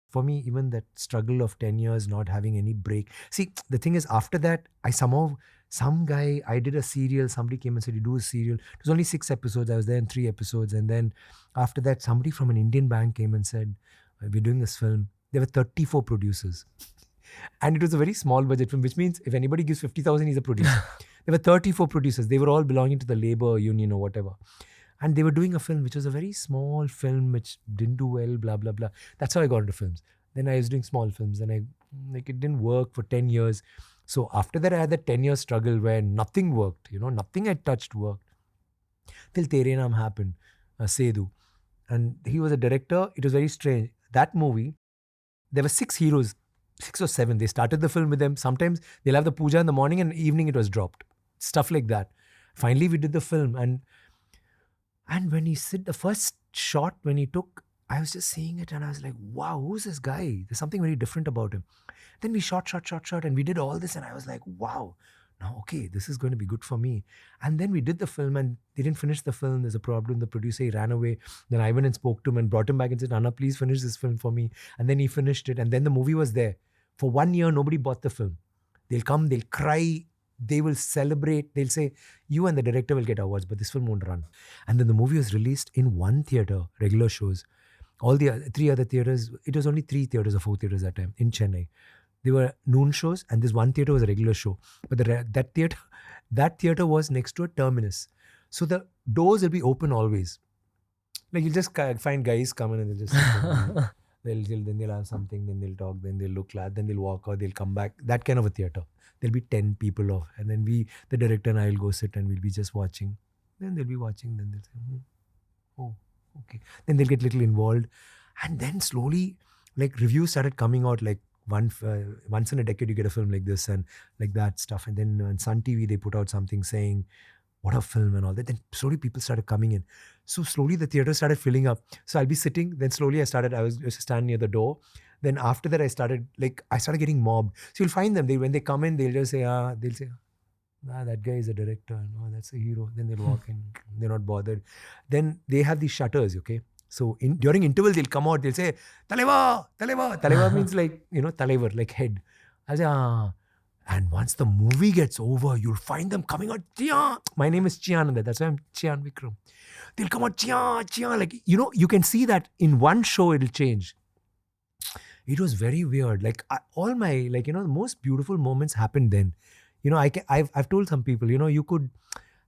For me, even that struggle of 10 years not having any break. See, the thing is, after that, some guy, I did a serial, somebody came and said, you do a serial. It was only 6 episodes. I was there in 3 episodes. And then after that, somebody from an Indian bank came and said, we're doing this film. There were 34 producers. And it was a very small budget film, which means if anybody gives 50,000, he's a producer. There were 34 producers. They were all belonging to the labor union or whatever. And they were doing a film, which was a very small film, which didn't do well, blah, blah, blah. That's how I got into films. Then I was doing small films and it didn't work for 10 years. So after that, I had that 10-year struggle where nothing worked, nothing I touched worked. Till Tere Naam happened, Sedu. And he was a director. It was very strange. That movie, there were 6 heroes, 6 or 7. They started the film with them. Sometimes they'll have the puja in the morning and evening it was dropped. Stuff like that. Finally, we did the film. And when he said the first shot, when he took, I was just seeing it and I was like, wow, who's this guy? There's something very different about him. Then we shot and we did all this and I was like, wow, now, okay, this is going to be good for me. And then we did the film and they didn't finish the film. There's a problem. The producer, he ran away. Then I went and spoke to him and brought him back and said, Anna, please finish this film for me. And then he finished it. And then the movie was there. For 1 year, nobody bought the film. They'll come, they'll cry. They will celebrate. They'll say, you and the director will get awards, but this film won't run. And then the movie was released in one theatre, regular shows. All the 3 other theatres, it was only 3 theatres or 4 theatres that time in Chennai. They were noon shows and this one theatre was a regular show. But that theatre was next to a terminus. So the doors will be open always. Like you'll just find guys coming and they'll just then they'll have something, then they'll talk, then they'll look glad, then they'll walk out, they'll come back. That kind of a theatre. There'll be 10 people off. And then the director and I will go sit and we'll be just watching. Then they'll be watching. Then they'll say, oh, okay. Then they'll get a little involved. And then slowly, like reviews started coming out like once in a decade you get a film like this and like that stuff. And then on Sun TV, they put out something saying, what a film and all that. Then slowly people started coming in. So slowly the theater started filling up. So I'll be sitting. Then slowly I was standing near the door. Then after that, I started getting mobbed. So you'll find them. When they come in, they'll just say, that guy is a director. No, that's a hero. Then they'll walk in. They're not bothered. Then they have these shutters, okay? So during intervals, they'll come out. They'll say, Taleva, Taleva. Taleva means like, Talevar, like head. I'll say, And once the movie gets over, you'll find them coming out, Chiyaan. My name is Chiyaan. That's why I'm Chiyaan Vikram. They'll come out, Chiyaan, Chiyaan. Like, you can see that in one show, it'll change. It was very weird. Like all my, the most beautiful moments happened then. I've told some people, you could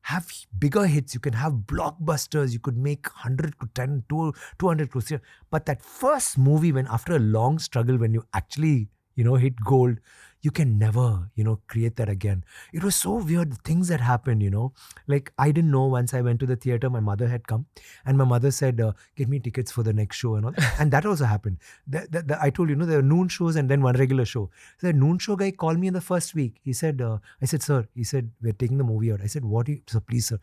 have bigger hits. You can have blockbusters. You could make 100 to 10, 200 crores. But that first movie, when after a long struggle, when you actually, hit gold, you can never, create that again. It was so weird, the things that happened, Like I didn't know once I went to the theater, my mother had come and my mother said, get me tickets for the next show and all. And that also happened. I told you, there were noon shows and then one regular show. So the noon show guy called me in the first week. He said, I said, sir, he said, we're taking the movie out. I said, so please, sir.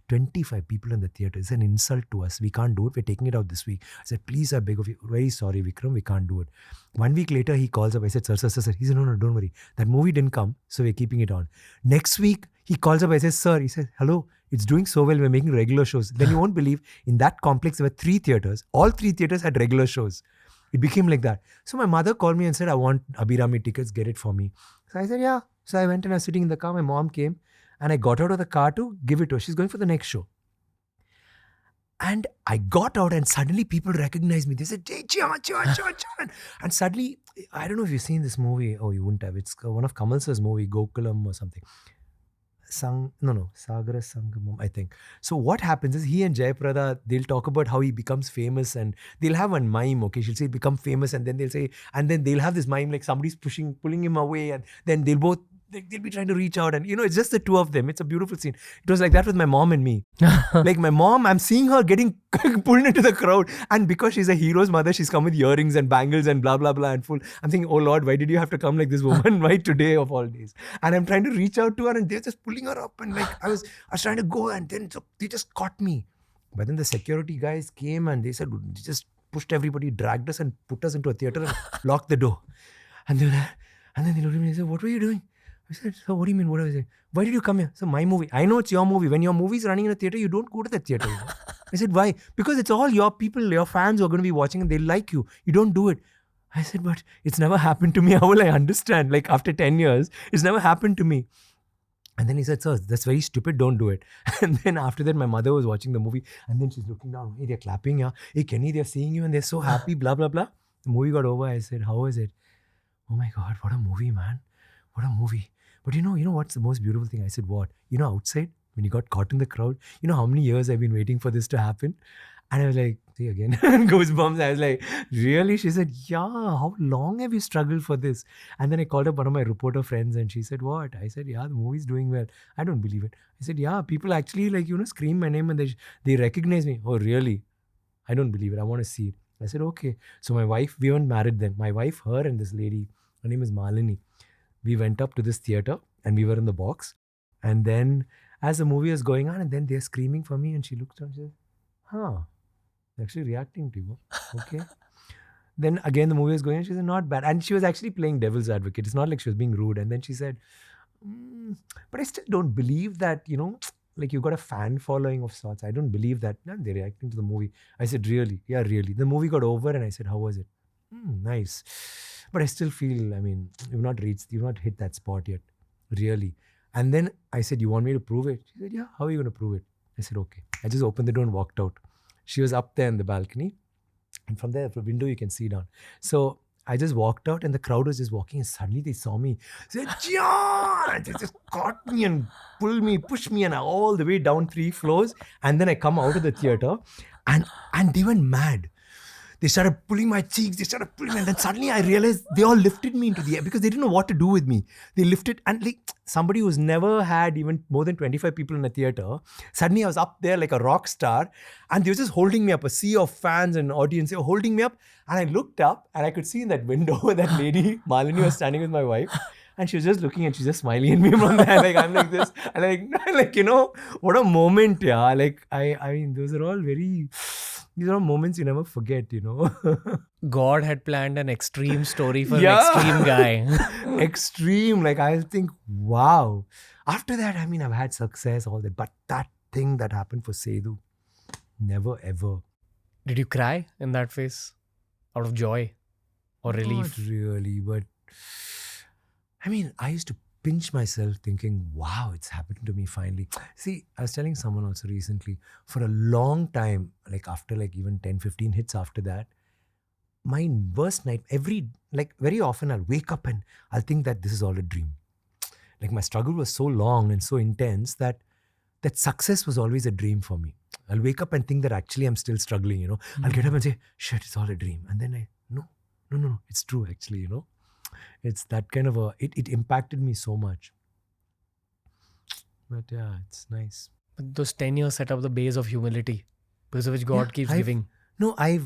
25 people in the theatre. It's an insult to us. We can't do it. We're taking it out this week. I said, please, I beg of you. Very sorry, Vikram. We can't do it. 1 week later, he calls up. I said, sir. He said, no, don't worry. That movie didn't come, so we're keeping it on. Next week, he calls up. I said, sir. He said, hello. It's doing so well. We're making regular shows. Then you won't believe, in that complex, there were 3 theatres. All 3 theatres had regular shows. It became like that. So my mother called me and said, I want Abhirami tickets. Get it for me. So I said, yeah. So I went and I was sitting in the car. My mom came. And I got out of the car to give it to her. She's going for the next show. And I got out and suddenly people recognized me. They said, hey, Chiyaan. And suddenly, I don't know if you've seen this movie. Oh, you wouldn't have. It's one of Kamal Sir's movie, Gokulam or something. Sagara Sangamam, I think. So what happens is he and Jayaprada, they'll talk about how he becomes famous and they'll have one mime, okay? She'll say, become famous. And then they'll say, and then they'll have this mime like somebody's pulling him away. And then they'll be trying to reach out and, it's just the two of them. It's a beautiful scene. It was like that with my mom and me. Like my mom, I'm seeing her getting pulled into the crowd. And because she's a hero's mother, she's come with earrings and bangles and blah, blah, blah and full. I'm thinking, oh Lord, why did you have to come like this woman? Why today of all days? And I'm trying to reach out to her and they're just pulling her up. And like I was trying to go and then they just caught me. But then the security guys came and they said, they just pushed everybody, dragged us and put us into a theater and locked the door. And then they looked at me and said, what were you doing? I said, so what do you mean? What was it? Why did you come here? So my movie. I know it's your movie. When your movie is running in a theater, you don't go to the theater. I said, why? Because it's all your people, your fans who are going to be watching and they like you. You don't do it. I said, but it's never happened to me. How will I understand? Like after 10 years, it's never happened to me. And then he said, sir, that's very stupid. Don't do it. And then after that, my mother was watching the movie. And then she's looking down. Hey, they're clapping. Yeah. Hey, Kenny, they're seeing you and they're so happy. Blah, blah, blah. The movie got over. I said, how was it? Oh my God, what a movie, man. What a movie. But you know what's the most beautiful thing? I said, what? Outside, when you got caught in the crowd, how many years I've been waiting for this to happen? And I was like, see again, goosebumps. I was like, really? She said, yeah, how long have you struggled for this? And then I called up one of my reporter friends and she said, what? I said, yeah, the movie's doing well. I don't believe it. I said, yeah, people actually scream my name and they recognize me. Oh, really? I don't believe it. I want to see it. I said, okay. So my wife, we weren't married then. My wife, her and this lady, her name is Malini. We went up to this theater and we were in the box. And then as the movie was going on and then they're screaming for me and she looked and she said, huh, they're actually reacting to you. Okay. Then again the movie was going on. She said, not bad. And she was actually playing devil's advocate. It's not like she was being rude. And then she said, but I still don't believe that, like you got a fan following of sorts. I don't believe that. No, they're reacting to the movie. I said, really? Yeah, really. The movie got over and I said, how was it? Nice. But I still feel, you've not hit that spot yet. Really. And then I said, you want me to prove it? She said, yeah, how are you going to prove it? I said, okay. I just opened the door and walked out. She was up there in the balcony. And from there, from the window, you can see down. So I just walked out and the crowd was just walking and suddenly they saw me. They said, Chiyaan! They just caught me and pulled me, pushed me and all the way down 3 floors. And then I come out of the theater and they went mad. They started pulling my cheeks. They started pulling me. And then suddenly I realized they all lifted me into the air because they didn't know what to do with me. They lifted and like somebody who's never had even more than 25 people in a theater. Suddenly I was up there like a rock star and they were just holding me up. A sea of fans and audience. They were holding me up and I looked up and I could see in that window that lady, Malini, was standing with my wife. And she was just looking and she's just smiling at me from there. Like, I'm like this. And like, what a moment, yeah. Like, I mean, those are all these are moments you never forget, God had planned an extreme story for an extreme guy. Extreme. Like, I think, wow. After that, I've had success, all that. But that thing that happened for Sedu, never ever. Did you cry in that phase? Out of joy or relief? Not really, but I used to pinch myself thinking, wow, it's happened to me finally. See, I was telling someone also recently, for a long time, like after like even 10, 15 hits after that, my worst night, very often I'll wake up and I'll think that this is all a dream. Like my struggle was so long and so intense that success was always a dream for me. I'll wake up and think that actually I'm still struggling, I'll get up and say, shit, it's all a dream. And then no, it's true actually, It's that kind of it impacted me so much. But yeah, it's nice. But those 10 years set up the base of humility, because of which God keeps giving. No, I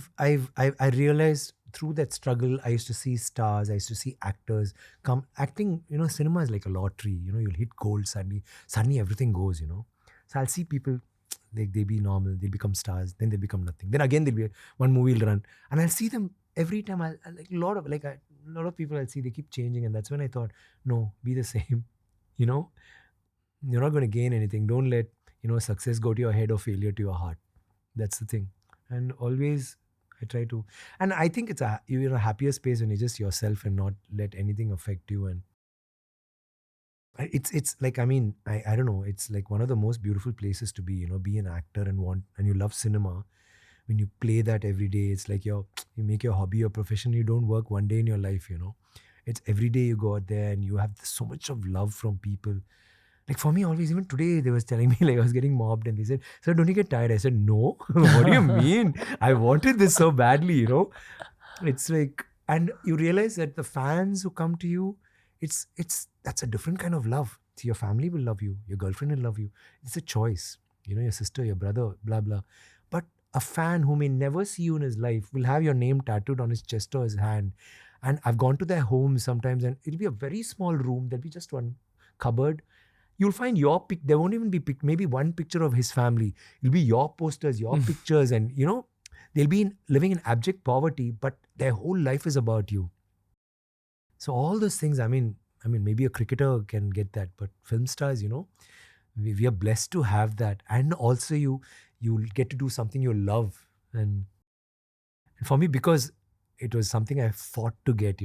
realized through that struggle, I used to see stars, I used to see actors come acting, cinema is like a lottery, you'll hit gold suddenly everything goes, So I'll see people, they be normal, they become stars, then they become nothing. Then again, there'll be one movie will run and I'll see them every time. A lot of people I'll see, they keep changing. And that's when I thought, no, be the same, You're not going to gain anything. Don't let, success go to your head or failure to your heart. That's the thing. And always I try to, and I think you're in a happier space when you're just yourself and not let anything affect you. And it's like, I don't know, it's like one of the most beautiful places to be, be an actor and you love cinema. When you play that every day, it's like you make your hobby your profession. You don't work one day in your life, It's every day you go out there and you have so much of love from people. Like for me, always, even today, they was telling me like I was getting mobbed and they said, sir, don't you get tired? I said, no. What do you mean? I wanted this so badly, It's like, and you realize that the fans who come to you, that's a different kind of love. See, your family will love you. Your girlfriend will love you. It's a choice. Your sister, your brother, blah, blah. But a fan who may never see you in his life will have your name tattooed on his chest or his hand. And I've gone to their homes sometimes and it'll be a very small room. There'll be just one cupboard. You'll find your pic. There won't even be maybe one picture of his family. It'll be your posters, your pictures. And, they'll be living in abject poverty, but their whole life is about you. So all those things, maybe a cricketer can get that, but film stars, we are blessed to have that. And also you'll get to do something you love. And for me, because it was something I fought to get,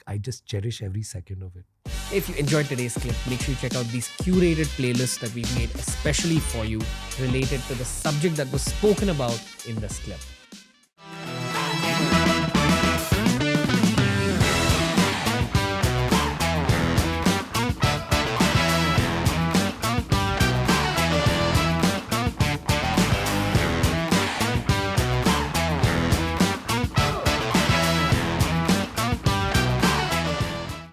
I just cherish every second of it. If you enjoyed today's clip, make sure you check out these curated playlists that we've made especially for you related to the subject that was spoken about in this clip.